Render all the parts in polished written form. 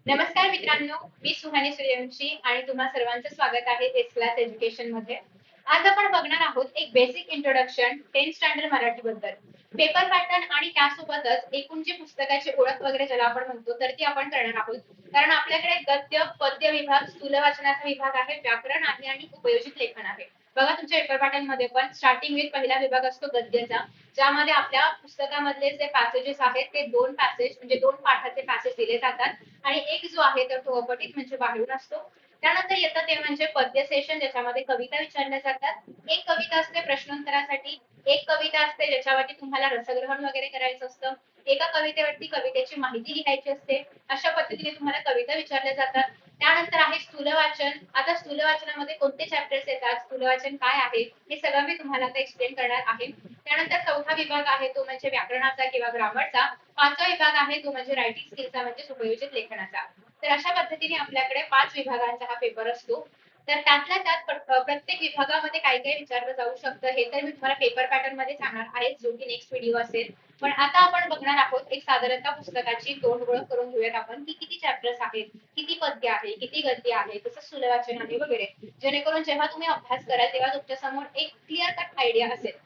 नमस्कार मित्रांनो, मी सुहानी सूर्यवंशी आणि तुम्हा सर्वांचं स्वागत आहे एस क्लास एज्युकेशन मध्ये. आज आपण बघणार आहोत एक basic introduction 10th standard Marathi बद्दल. पेपर पॅटर्न आणि त्यासोबतच एकूण जी पुस्तकाची ओळख वगैरे ज्याला आपण म्हणतो तर ती आपण करणार आहोत. कारण आपल्याकडे गद्य, पद्य विभाग, स्थूल वाचनाचा विभाग आहे, व्याकरण आहे आणि उपयोजित लेखन आहे. बघा तुमच्या पेपर पॅटर्न मध्ये पण स्टार्टिंग विथ पहिला विभाग असतो गद्याचा, ज्यामध्ये आपल्या पुस्तकामधले जे पॅसेजेस आहेत ते दोन पॅसेज म्हणजे दोन पाठाचे पॅसेज दिले जातात आणि एक जो आहे तर तो अपठित म्हणजे बाहेरून असतो. त्यानंतर येतं ते म्हणजे पद्य सेशन, ज्याच्यामध्ये कविता विचारल्या जातात. एक कविता असते प्रश्नोत्तरासाठी, एक कविता असते ज्याच्यावरती तुम्हाला रसग्रहण वगैरे करायचं असतं, एका कवितेवरती कवितेची माहिती लिहायची असते. अशा पद्धतीने तुम्हाला कविता विचारल्या जातात. त्यानंतर आहे स्थूल वाचन. आता स्थूल वाचनामध्ये कोणते चॅप्टर्स येतात, स्थूल वाचन काय आहे, हे सगळं मी तुम्हाला आता एक्सप्लेन करणार आहे. त्यानंतर चौथा विभाग आहे तो म्हणजे व्याकरणाचा किंवा ग्रामरचा. पाचवा विभाग आहे तो म्हणजे रायटिंग स्किलचा म्हणजे उपयोजित लेखनाचा. तर अशा पद्धतीने आपल्याकडे 5 विभागांचा हा पेपर असतो. तर त्यातल्या त्यात प्रत्येक विभागामध्ये काय काय विचारलं जाऊ शकतं हे तर मी तुम्हाला पेपर पॅटर्न मध्ये सांगणार आहे, जो की नेक्स्ट व्हिडिओ असेल. पण आता आपण बघणार आहोत एक साधारणतः पुस्तकाची तोंड ओळख करून घेऊयात आपण की किती चॅप्टर्स आहेत, किती पद्य आहे, किती गद्य आहे, कसं स्थूल वाचन आहे वगैरे, जेणेकरून जेव्हा तुम्ही अभ्यास कराल तेव्हा तुमच्या समोर एक क्लिअर कट आयडिया असेल.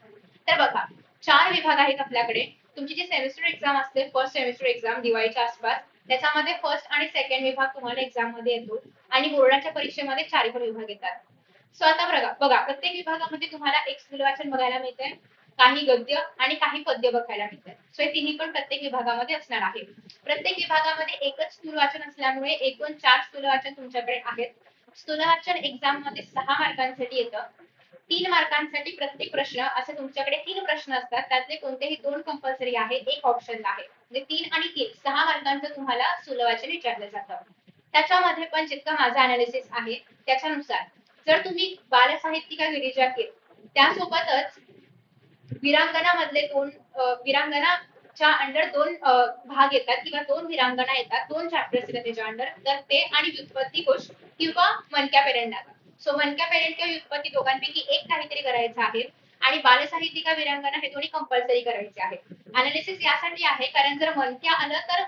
तर बघा, 4 विभाग आहेत आपल्याकडे. तुमची जी सेमिस्टर एक्झाम असते, फर्स्ट सेमिस्टर एक्झाम दिवाळीच्या आसपास, त्याच्यामध्ये फर्स्ट आणि सेकंड विभाग तुम्हाला एक्झाम मध्ये येतो आणि बोर्डाच्या परीक्षेमध्ये 4 विभाग येतात. सो आता बघा बघा प्रत्येक विभागामध्ये तुम्हाला एक स्थूल वाचन बघायला मिळते, काही गद्य आणि काही पद्य बघायला मिळतात. सो हे तिन्ही पण प्रत्येक विभागामध्ये असणार आहे. प्रत्येक विभागामध्ये एकच स्थूल वाचन असल्यामुळे एकूण 4 स्थूल वाचन तुमच्याकडे आहेत. स्थूल वाचन एक्झाम मध्ये 6 मार्कांसाठी येतं. 3 मार्कांसाठी प्रत्येक प्रश्न, असे तुमच्याकडे 3 प्रश्न असतात, त्यातले कोणतेही 2 कंपल्सरी आहे, एक ऑप्शनला आहे. म्हणजे 3 आणि 3 6 मार्कांचं तुम्हाला स्थूल वाचन विचारलं जातं. त्याच्यामध्ये पण जितकं माझं अनालिसिस आहे त्याच्यानुसार, जर तुम्ही बालसाहित्यिका गिरिजा केर त्यासोबतच विरांगना मधले विरांगणाच्या अंडर 2 भाग येतात किंवा 2 विरांगना येतात, 2 चॅप्टर्स येतात त्याच्या अंडर, तर ते आणि व्युत्पत्ती कोश किंवा मनक्या पेरंडागा. सो मनक्या पेरेंट किंवा व्युत्पत्ती दोघांपैकी एक काहीतरी करायचं आहे आणि बालसाहित्यिका विरांगना हे दोन्ही कंपल्सरी करायचे आहे. अनालिसिस यासाठी आहे कारण जर मनक्या आलं तर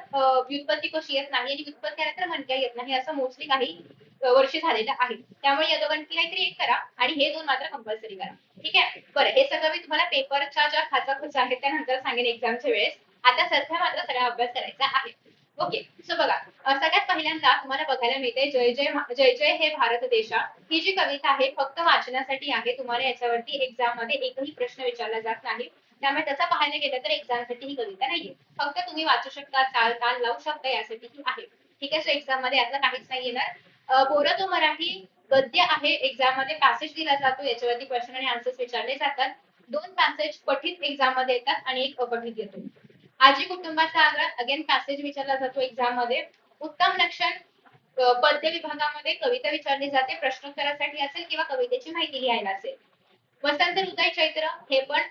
व्युत्पत्ती कोश येत नाही आणि व्युत्पत्ती आलं तर मनक्या येत नाही, असं मोस्टली काही वर्षी झालेलं आहे. त्यामुळे या दोघांपैकी काहीतरी एक करा आणि हे 2 मात्र कंपल्सरी करा. ठीक आहे. बरं, हे सगळं मी तुम्हाला पेपरच्या ज्या खाचाखुचा आहेत त्यानंतर सांगेन एक्झामच्या वेळेस. आता सध्या मात्र सगळा अभ्यास करायचा आहे. ओके. सो बघा, सगळ्यात पहिल्यांदा तुम्हाला बघायला मिळते जय जय जय जय हे भारत देशा. ही जी कविता आहे फक्त वाचनासाठी आहे. तुम्हाला याच्यावरती एक्झाम मध्ये एकही प्रश्न विचारला जात नाही. त्यामुळे त्याचा पाहायला गेलं तर एक्झामसाठी ही कविता नाहीये. फक्त तुम्ही वाचू शकता, चाल ताल लावू शकता, यासाठी ही आहे. ठीक आहे. सो एक्झाम मध्ये यातलं काहीच नाही येणार. बोरा तो मराठी गद्य आहे, एक्झाम मध्ये पॅसेज दिला जातो, याच्यावरती क्वेश्चन आणि आन्सर्स विचारले जातात. 2 पॅसेज पठित एक्झाम मध्ये येतात आणि एक अपठित येतो. आजी कुटुंबाचा आग्रह अगेन पॅसेज विचारला जातो एक्झाम मध्ये. उत्तम लक्षण पद्य विभागामध्ये कविता विचारली जाते, प्रश्नोत्तरासाठी असेल किंवा कवितेची माहिती लिहायला असेल. वसंत हृदय चैत्र हे पण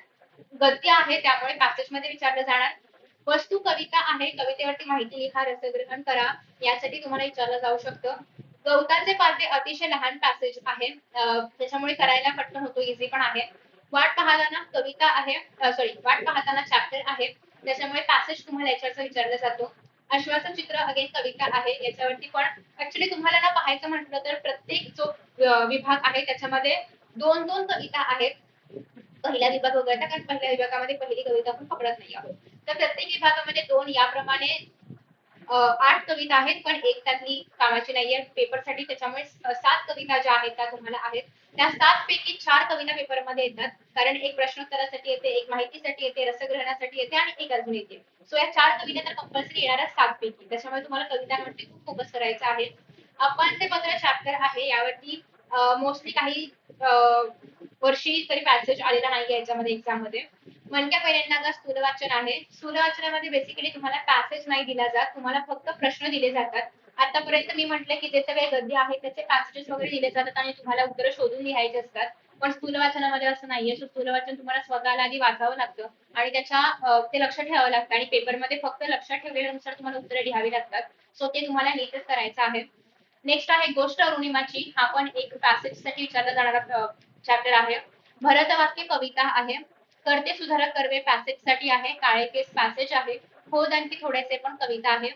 गद्य आहे, त्यामुळे पॅसेज मध्ये विचारलं जाणार. वस्तू कविता आहे, कवितेवरती माहिती लिहा, रसग्रहण करा, यासाठी तुम्हाला विचारलं जाऊ शकतं. गवताचे पाते अतिशय लहान पॅसेज आहे, त्याच्यामुळे करायला पटकन होतो, इझी पण आहे. वाट पाहताना कविता आहे, सॉरी वाट पाहताना चॅप्टर आहे, त्याच्यामुळे पॅसेज तुम्हाला याच्यावरचा विचारला जातो. अश्वाचं चित्र अगेन कविता आहे, याच्यावरती पण ऍक्च्युली तुम्हाला ना पाहायचं म्हटलं तर प्रत्येक जो विभाग आहे त्याच्यामध्ये 2-2 कविता आहेत पहिल्या विभाग वगळता, कारण पहिल्या विभागामध्ये पहिली कविता आपण पकडत नाही आहोत. तर प्रत्येक विभागामध्ये 2 याप्रमाणे 8 कविता आहेत, पण एक त्यातली कामाची नाहीये पेपरसाठी, त्याच्यामुळे 7 कविता ज्या आहेत त्या तुम्हाला आहेत. त्या 7 पैकी 4 कविता पेपरमध्ये येतात, कारण एक प्रश्नोत्तरासाठी येते, एक माहितीसाठी येते, रसग्रहणासाठी येते आणि एक अजून येते. सो या 4 कविता तर कंपल्सरी येणाऱ्या 7 पैकी, त्याच्यामुळे तुम्हाला कवितांवरती खूप फोकस करायचा आहे. अप्पांचे पत्र चॅप्टर आहे, यावरती मोस्टली काही वर्षी तरी पॅसेज आलेला नाही याच्यामध्ये एक्झाम मध्ये. मनक्या पहिल्यांदा स्थूल वाचन आहे. स्थूल वाचनामध्ये बेसिकली तुम्हाला पॅसेज नाही दिला जात, तुम्हाला फक्त प्रश्न दिले जातात. आतापर्यंत मी म्हटलं की जे सगळे गद्य आहे त्याचे पॅसेजेस वगैरे दिले जातात आणि तुम्हाला उत्तर शोधून लिहायचे असतात. पण स्थूल वाचनामध्ये असं नाहीये. स्थूल वाचन तुम्हाला स्वतःला आधी वाचावं लागतं आणि ते लक्ष ठेवावं लागतं आणि पेपरमध्ये फक्त लक्षात ठेवल्यानुसार तुम्हाला उत्तरं लिहावी लागतात. सो ते तुम्हाला नीटच करायचं आहे. नेक्स्ट आहे गोष्ट अरुणिमाची, हा पण एक पॅसेज साठी विचारला जाणारा चॅप्टर आहे. भरतवाक्य कविता आहे. करते सुधारक कर्वे पॅसेज साठी आहे. काळे केस पॅसेज आहे. होद आणखी थोडेसे पण कविता आहे.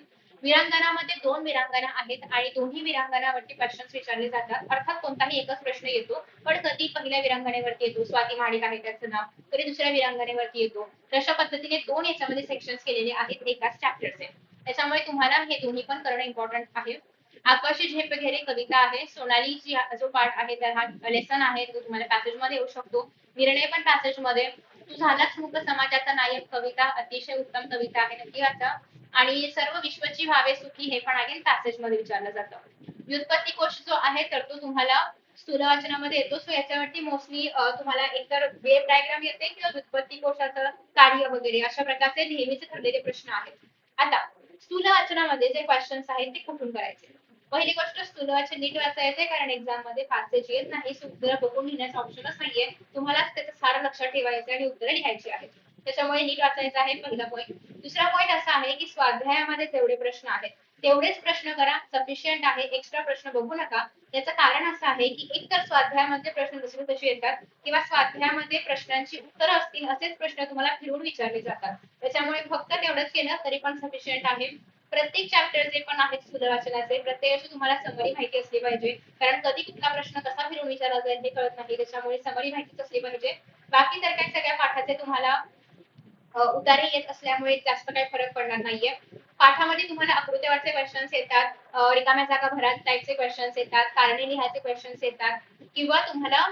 विरांगणामध्ये 2 विरांगणा आहेत आणि दोन्ही विरांगणावरती क्वेश्चन्स विचारले जातात. अर्थात कोणताही एकच प्रश्न येतो, पण कधी पहिल्या विरांगणेवरती येतो, स्वाती महाडिक आहे त्याचं नाव, कधी दुसऱ्या विरांगणेवरती येतो. तशा पद्धतीने 2 याच्यामध्ये सेक्शन्स केलेले आहेत एकाच चॅप्टरचे. त्याच्यामुळे तुम्हाला हे दोन्ही पण करणं इम्पॉर्टंट आहे. आकाशी झेप वगैरे कविता आहे. सोनाली जो पार्ट आहे तर हा लेसन आहे, तो तुम्हाला पॅसेजमध्ये येऊ शकतो. निर्णय पण पॅसेजमध्ये. तू झालाच मूक समाजाचा नायक कविता अतिशय उत्तम कविता आहे, नक्की वाचा. आणि सर्व विश्वची व्हावे सुखी हे पण आहे पॅसेजमध्ये विचारलं जातं. व्युत्पत्ती कोश जो आहे तर तो तुम्हाला स्थूल वाचनामध्ये येतो. सो याच्यावरती मोस्टली तुम्हाला एकतर वेव डायग्राम येते किंवा व्युत्पत्ती कोशाचं कार्य वगैरे अशा प्रकारचे नेहमीचे ठरलेले प्रश्न आहेत. आता स्थूल वाचनामध्ये जे क्वेश्चन्स आहेत ते कुठून करायचे. पहिली गोष्ट स्थूल वाचन नीट वाचायचंय, कारण एक्झाम मध्ये पॅसेज येत नाही, उत्तर बघून लिहिण्याचा ऑप्शनच नाहीये. तुम्हाला त्याचं सारं लक्षात ठेवायचं आणि उत्तर लिहायची आहेत. त्याच्यामुळे नीट वाचायचं आहे पहिला पॉईंट. दुसरा पॉईंट असा आहे की स्वाध्यायामध्ये जेवढे प्रश्न आहेत तेवढेच प्रश्न करा, सफिशियंट आहे, एक्स्ट्रा प्रश्न बघू नका. याचं कारण असं आहे की एकतर स्वाध्यायामध्ये प्रश्न दुसरे तसे येतात किंवा स्वाध्यायामध्ये प्रश्नांची उत्तरं असतील असेच प्रश्न तुम्हाला फिरून विचारले जातात. त्याच्यामुळे फक्त तेवढंच केलं तरी पण सफिशियंट आहे. प्रत्येक चॅप्टर जे पण आहेत स्थूल वाचनाचे प्रत्येकाची तुम्हाला समरी माहिती असली पाहिजे, कारण कधी कुठला प्रश्न कसा फिरून विचारला जाईल हे कळत नाही. त्याच्यामुळे समरी माहितीच असली पाहिजे. बाकी तर काय सगळ्या पाठाचे तुम्हाला उतारे येत असल्यामुळे जास्त काही फरक पडणार नाहीये. पाठामध्ये तुम्हाला आकृत्यावरचे क्वेश्चन्स येतात, रिकाम्या जागा भरात टाईपचे क्वेश्चन्स येतात, कारणे लिहायचे क्वेश्चन्स येतात किंवा तुम्हाला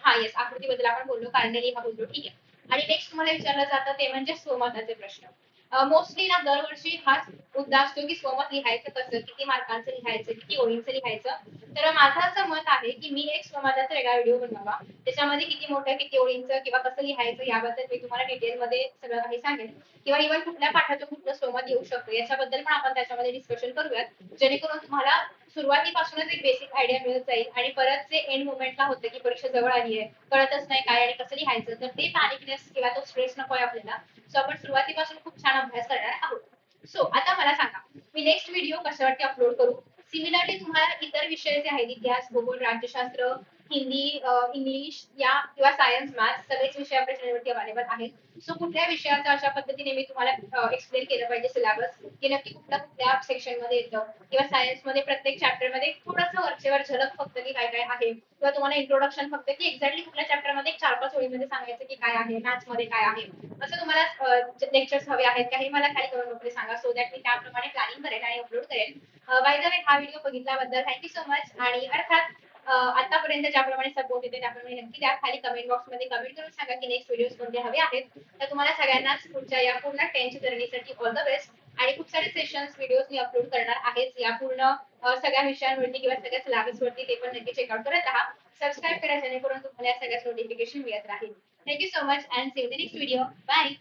हा येस आकृतीबद्दल आपण बोललो, कारणे लिहा बोललो, ठीक आहे. आणि नेक्स्ट तुम्हाला विचारलं जातं ते म्हणजे स्वमताचे प्रश्न. मोस्टली ना दरवर्षी हाच मुद्दा असतो की स्वमत लिहायचं कसं, किती मार्कांचं लिहायचं, किती ओळींचं लिहायचं. तर माझं असं मत आहे की मी एक स्वमताचा वेगळा व्हिडिओ बनवावा, त्याच्यामध्ये किती मोठं किती ओळींचं किंवा कसं लिहायचं याबद्दल मी तुम्हाला डिटेलमध्ये सगळं काही सांगेन. किंवा इव्हन कुठल्या पाठातून कुठलं स्वमत येऊ शकतं याच्याबद्दल पण आपण त्याच्यामध्ये डिस्कशन करूयात, जेणेकरून तुम्हाला सुरुवातीपासूनच एक बेसिक आयडिया मिळत जाईल. आणि परत जे एंड मोमेंटला होतं की परीक्षा जवळ आली आहे, कळतच नाही काय आणि कसं लिहायचं, तर ते पॅनिकनेस किंवा तो स्ट्रेस नकोय आपल्याला. सो आपण सुरुवातीपासून खूप छान अभ्यास करणार आहोत. सो आता मला सांगा, मी नेक्स्ट व्हिडिओ कशावरती अपलोड करू. सिमिलरली तुम्हाला इतर विषय जे आहेत इतिहास, भूगोल, राज्यशास्त्र, हिंदी, इंग्लिश या किंवा सायन्स, मॅथ्स सगळेच विषय आपल्या चॅनलवरती अवेलेबल आहेत. सो कुठल्या विषयाचं अशा पद्धतीने मी तुम्हाला एक्सप्लेन केलं पाहिजे सिलेबस, की नक्की कुठल्या सेक्शन मध्ये येतं, किंवा सायन्स मध्ये प्रत्येक चॅप्टर मध्ये थोडंसं वरचेवर झलक फक्त की काय काय आहे, किंवा तुम्हाला इंट्रोडक्शन फक्त की एक्झॅक्टली कुठल्या चॅप्टर मध्ये 4-5 ओळीमध्ये सांगायचं की काय आहे, मॅथ्स मध्ये काय आहे, असं तुम्हाला लेक्चर्स हवे आहेत का हे मला खाली कमेंट मध्ये सांगा, सो दॅट मी त्याप्रमाणे प्लॅनिंग करेन आणि अपलोड करेन. बाय द वे हा व्हिडिओ बघितल्याबद्दल थँक्यू सो मच. आणि अर्थात आतापर्यंत ज्याप्रमाणे सपोर्ट येते त्याप्रमाणे नक्की द्या. खाली कमेंट बॉक्स मध्ये कमेंट करून सांगा की नेक्स्ट व्हिडिओज कोणते हवे आहेत. तर तुम्हाला सगळ्यांनाच पुढच्या या पूर्ण 10th जर्नीसाठी ऑल द बेस्ट. आणि खूप सारे सेशन्स व्हिडिओज मी अपलोड करणार आहेत या पूर्ण सगळ्या विषयांवरती किंवा सगळ्या सिलेबस वरती, ते पण नक्की चेकआउट करत राहा. सबस्क्राईब करा जेणेकरून तुम्हाला या सगळ्याच नोटिफिकेशन मिळत राहील. Thank you so much and see you in the next video. Bye.